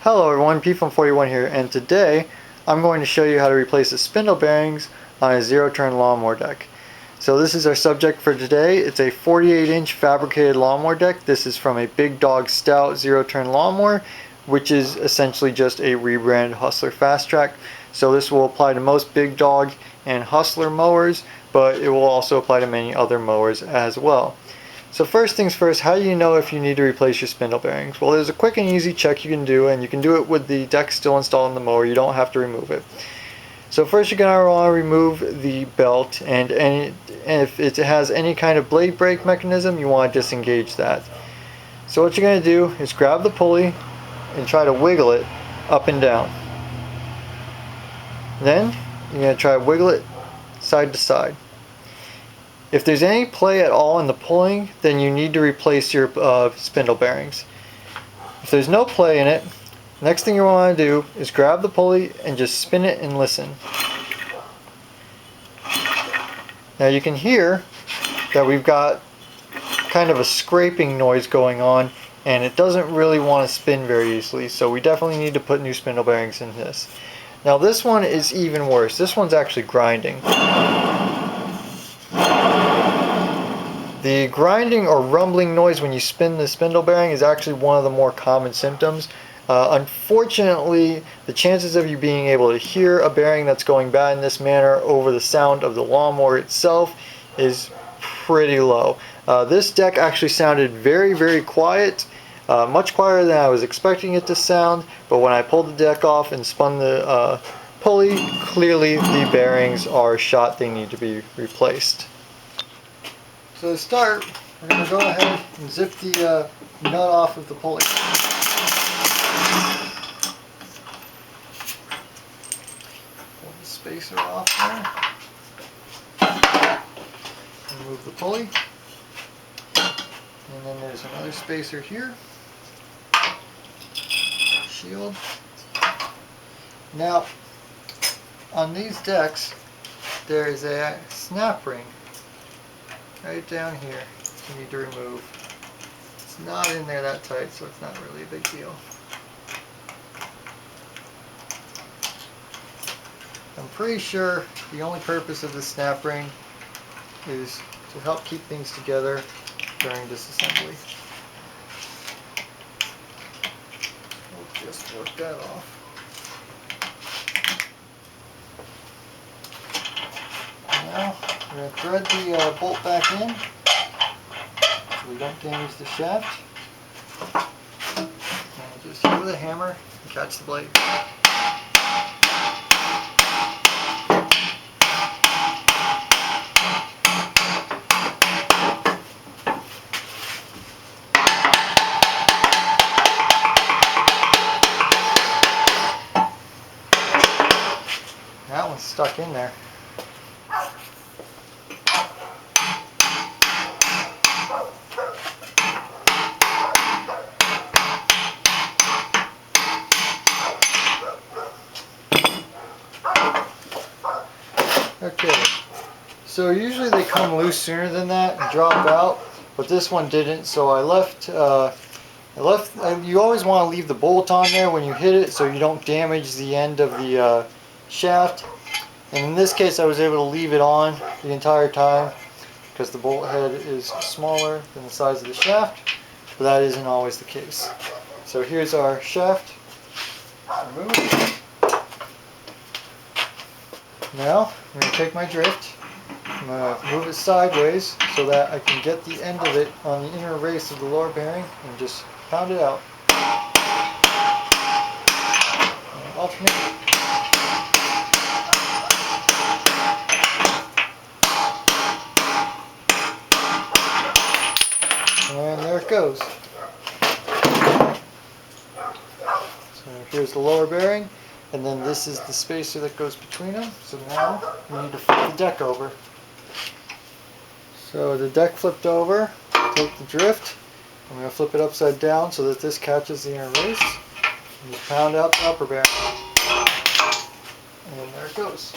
Hello everyone, P-Fun41 here, and today I'm going to show you how to replace the spindle bearings on a zero-turn lawnmower deck. So this is our subject for today. It's a 48-inch fabricated lawnmower deck. This is from a Big Dog Stout zero-turn lawnmower, which is essentially just a rebranded Hustler Fastrak. So this will apply to most Big Dog and Hustler mowers, but it will also apply to many other mowers as well. So first things first, how do you know if you need to replace your spindle bearings? Well, there's a quick and easy check you can do, and you can do it with the deck still installed in the mower. You don't have to remove it. So first you're going to want to remove the belt, and if it has any kind of blade brake mechanism, you want to disengage that. So what you're going to do is grab the pulley and try to wiggle it up and down. Then you're going to try to wiggle it side to side. If there's any play at all in the pulling, then you need to replace your spindle bearings. If there's no play in it, next thing you want to do is grab the pulley and just spin it and listen. Now you can hear that we've got kind of a scraping noise going on, and it doesn't really want to spin very easily, so we definitely need to put new spindle bearings in this. Now this one is even worse. This one's actually grinding. The grinding or rumbling noise when you spin the spindle bearing is actually one of the more common symptoms. Unfortunately, the chances of you being able to hear a bearing that's going bad in this manner over the sound of the lawnmower itself is pretty low. This deck actually sounded very, very quiet, much quieter than I was expecting it to sound, but when I pulled the deck off and spun the pulley, clearly the bearings are shot. They need to be replaced. So to start, we're going to go ahead and zip the nut off of the pulley. Pull the spacer off there. Remove the pulley. And then there's another spacer here. Shield. Now, on these decks, there is a snap ring right down here you need to remove. It's not in there that tight, so it's not really a big deal. I'm pretty sure the only purpose of this snap ring is to help keep things together during disassembly. We'll just work that off. Now we're going to thread the bolt back in so we don't damage the shaft. And just hit with a hammer and catch the blade. That one's stuck in there. Okay, so usually they come loose sooner than that and drop out, but this one didn't, so I left, you always want to leave the bolt on there when you hit it so you don't damage the end of the shaft, and in this case I was able to leave it on the entire time because the bolt head is smaller than the size of the shaft, but that isn't always the case. So here's our shaft removed. Now, I'm going to take my drift, I'm going to move it sideways so that I can get the end of it on the inner race of the lower bearing and just pound it out. And alternate. And there it goes. So here's the lower bearing. And then this is the spacer that goes between them. So now we need to flip the deck over. So the deck flipped over, take the drift. I'm going to flip it upside down so that this catches the inner race. And you pound out the upper bearing. And there it goes.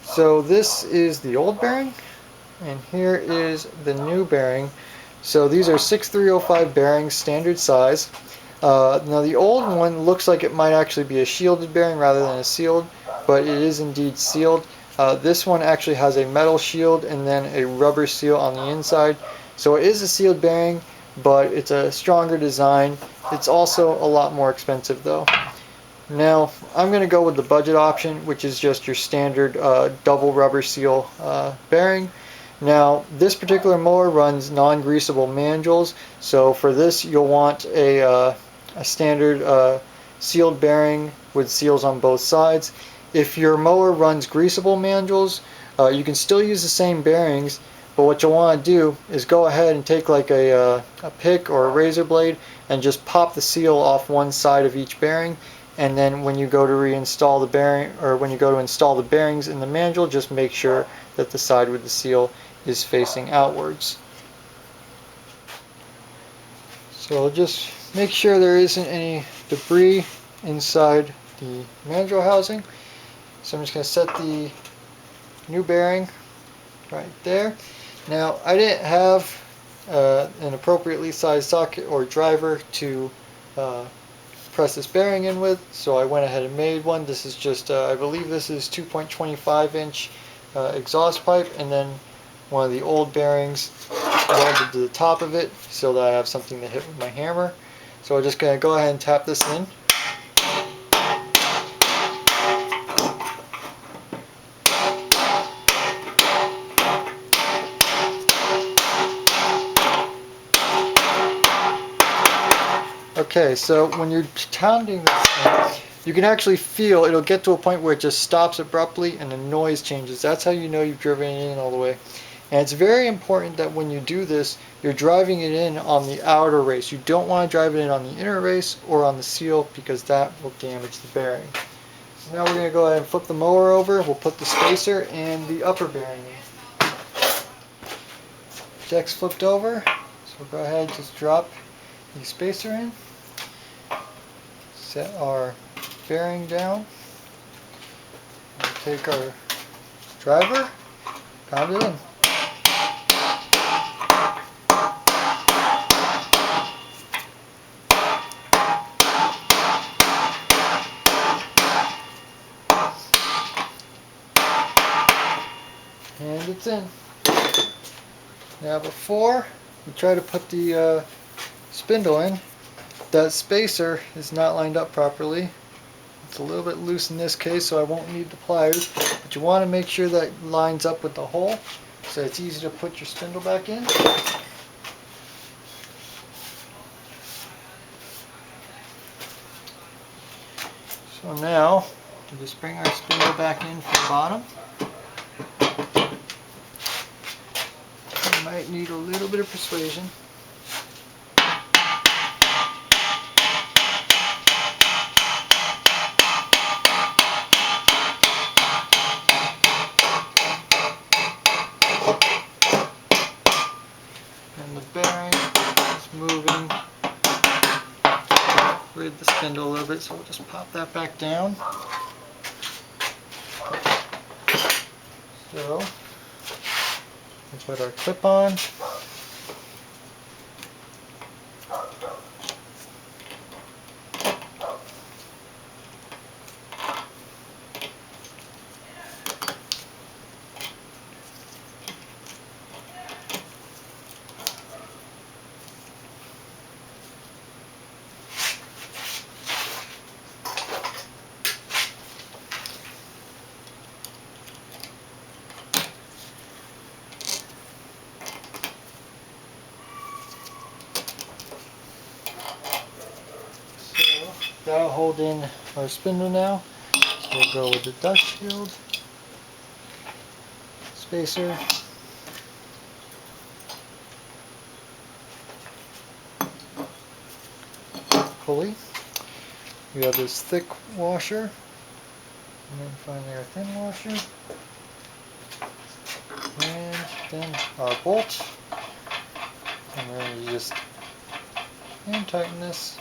So this is the old bearing. And here is the new bearing So these are 6305 bearings, standard size. Now the old one looks like it might actually be a shielded bearing rather than a sealed, but it is indeed sealed. This one actually has a metal shield and then a rubber seal on the inside. So it is a sealed bearing, but it's a stronger design. It's also a lot more expensive though. Now I'm going to go with the budget option, which is just your standard double rubber seal bearing. Now this particular mower runs non-greasable mandrels, so for this you'll want a standard sealed bearing with seals on both sides. If your mower runs greasable mandrels, you can still use the same bearings, but what you'll want to do is go ahead and take like a pick or a razor blade and just pop the seal off one side of each bearing, and then when you go to reinstall the bearing, or when you go to install the bearings in the mandrel, just make sure that the side with the seal is facing outwards. So just make sure there isn't any debris inside the mandrel housing. So I'm just going to set the new bearing right there. Now I didn't have an appropriately sized socket or driver to press this bearing in with, so I went ahead and made one. This is just, I believe this is 2.25 inch exhaust pipe, and then one of the old bearings welded to the top of it so that I have something to hit with my hammer. So I'm just going to go ahead and tap this in. Okay, so when you're pounding this in, you can actually feel it'll get to a point where it just stops abruptly and the noise changes. That's how you know you've driven it in all the way. And it's very important that when you do this, you're driving it in on the outer race. You don't want to drive it in on the inner race or on the seal, because that will damage the bearing. So now we're going to go ahead and flip the mower over. We'll put the spacer and the upper bearing in. Deck's flipped over, so we'll go ahead and just drop the spacer in. Set our bearing down. We'll take our driver, pound it in. And it's in. Now before we try to put the spindle in, that spacer is not lined up properly. It's a little bit loose in this case, so I won't need the pliers, but you want to make sure that it lines up with the hole so it's easy to put your spindle back in. So now we'll just bring our spindle back in from the bottom. You might need a little bit of persuasion. And the bearing is moving with the spindle a little bit, so we'll just pop that back down. So we'll put our clip on. That'll hold in our spindle now. So we'll go with the dust shield, spacer, pulley. We have this thick washer, and then finally our thin washer, and then our bolt. And we're going to just hand tighten this.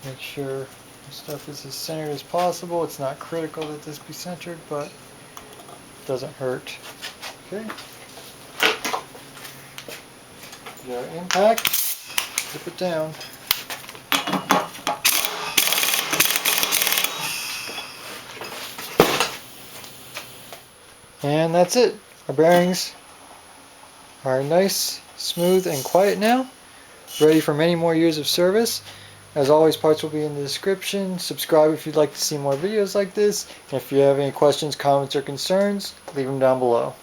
Make sure the stuff is as centered as possible. It's not critical that this be centered, but it doesn't hurt. Okay. Get our impact, flip it down. And that's it. Our bearings are nice, smooth, and quiet now. Ready for many more years of service. As always, parts will be in the description. Subscribe if you'd like to see more videos like this. And if you have any questions, comments, or concerns, leave them down below.